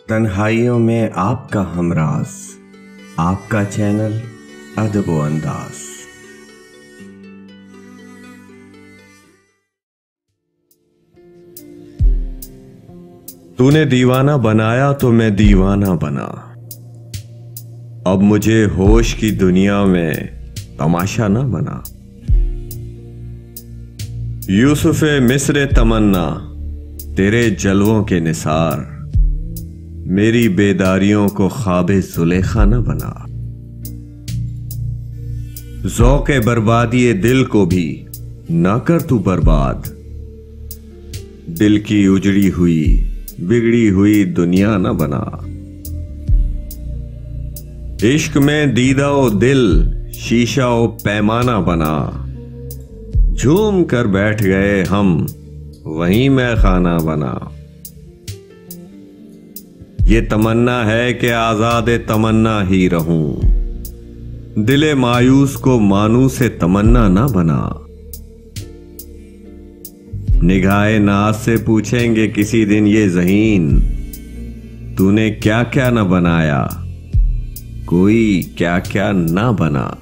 तन्हाइयों में आपका हमराज, आपका चैनल अदब व अंदाज। तूने दीवाना बनाया तो मैं दीवाना बना। अब मुझे होश की दुनिया में तमाशा ना बना। यूसुफ़े मिस्र तमन्ना, तेरे जलवों के निसार, मेरी बेदारियों को ख्वाबे जुलेखा न बना। ज़ौक़े बर्बादी दिल को भी ना कर तू बर्बाद। दिल की उजड़ी हुई बिगड़ी हुई दुनिया न बना। इश्क में दीदा ओ दिल शीशा ओ पैमाना बना। झूम कर बैठ गए हम वहीं मैं खाना बना। ये तमन्ना है कि आजाद तमन्ना ही रहूं। दिले मायूस को मानू से तमन्ना ना बना। निगाहे नाज से पूछेंगे किसी दिन ये ज़हीन, तूने क्या क्या न बनाया, कोई क्या क्या ना बना।